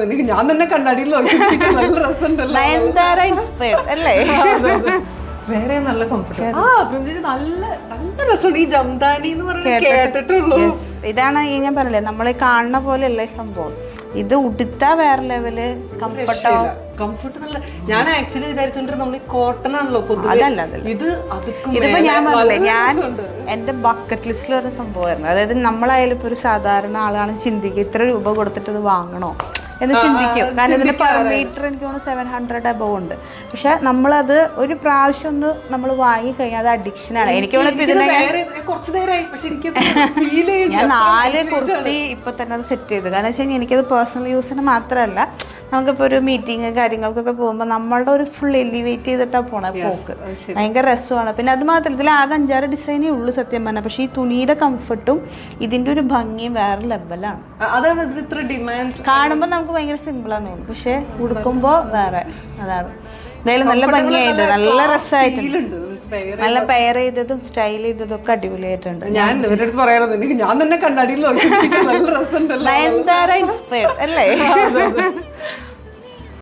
പറയാറുണ്ട്, എനിക്ക് ഞാൻ തന്നെ കണ്ണാടിയിൽ നല്ല രസമുണ്ടല്ലോ. നയൻതാര ഇൻസ്പയർഡ് അല്ലേ? വേറെ നല്ല കംഫർട്ട്. നല്ല നല്ല രസമുണ്ട് ഈ ജംദാനി എന്ന് പറയുന്നത്, കേട്ടിട്ടുള്ളൂ. ഇതാണ് ഈ ഞാൻ പറഞ്ഞില്ലേ, നമ്മളെ കാണുന്ന പോലെയല്ല ഈ സംഭവം. ഇത് ഉടുത്താ വേറെ ലെവല് കംഫർട്ടോ. കംഫർട്ട് നല്ല. ഞാൻ ആക്ച്വലി വിചാരിച്ചോണ്ടിരുന്നത് നമ്മൾ ഈ കോട്ടൺ ആണല്ലോ പൊതുവെ. ഇത് ഇതിപ്പോ ഞാൻ പറഞ്ഞില്ലേ, ഞാൻ എന്റെ ബക്കറ്റ് ലിസ്റ്റിൽ വരുന്ന സംഭവമായിരുന്നു. അതായത് നമ്മളായാലും ഇപ്പൊ ഒരു സാധാരണ ആളാണ് ചിന്തിക്കുക, ഇത്ര രൂപ കൊടുത്തിട്ട് ഇത് വാങ്ങണോ എന്ന് ചിന്തിക്കും. കാരണം ഇതിന്റെ പെർ മീറ്റർ എനിക്ക് തോന്നുന്നു 700 above ഉണ്ട്. പക്ഷെ നമ്മളത് ഒരു പ്രാവശ്യം ഒന്ന് നമ്മൾ വാങ്ങിക്കഴിഞ്ഞാൽ അത് അഡിക്ഷനാണ്. എനിക്ക് ഞാൻ 4 കുർത്തി ഇപ്പൊ തന്നെ അത് സെറ്റ് ചെയ്തു. കാരണം വെച്ച് കഴിഞ്ഞാൽ എനിക്കത് പേഴ്സണൽ യൂസിന് മാത്രമല്ല, നമുക്കിപ്പോൾ ഒരു മീറ്റിംഗ് കാര്യങ്ങൾക്കൊക്കെ പോകുമ്പോൾ നമ്മളുടെ ഒരു ഫുൾ എലിവേറ്റ് ചെയ്തിട്ടാണ് പോണ പോക്ക്. ഭയങ്കര രസമാണ്. പിന്നെ അത് മാത്രമല്ല, ഇതിൽ ആകെ 5-6 ഡിസൈനേ ഉള്ളൂ സത്യം പറഞ്ഞാൽ. പക്ഷേ ഈ തുണിയുടെ കംഫർട്ടും ഇതിന്റെ ഒരു ഭംഗിയും വേറെ ലെവലാണ്. അതാണ് ഇത്ര ഡിമാൻഡ്. കാണുമ്പോൾ നമുക്ക് ഭയങ്കര സിമ്പിളാന്ന് തോന്നും, പക്ഷെ ഉടുക്കുമ്പോൾ വേറെ. അതാണ് എന്തായാലും നല്ല ഭംഗിയായിട്ട്, നല്ല രസമായിട്ടുണ്ട്. നല്ല പെയർ ചെയ്തതും സ്റ്റൈൽ ചെയ്തതും ഒക്കെ അടിപൊളിയായിട്ടുണ്ട്. ഞാൻ ഇവരുടെ പറയാറുണ്ട്, എനിക്ക് ഞാൻ തന്നെ കണ്ണാടിയിൽ നല്ല രസമുണ്ടല്ലോ. നയൻതാര ഇൻസ്പയർഡ് അല്ലേ?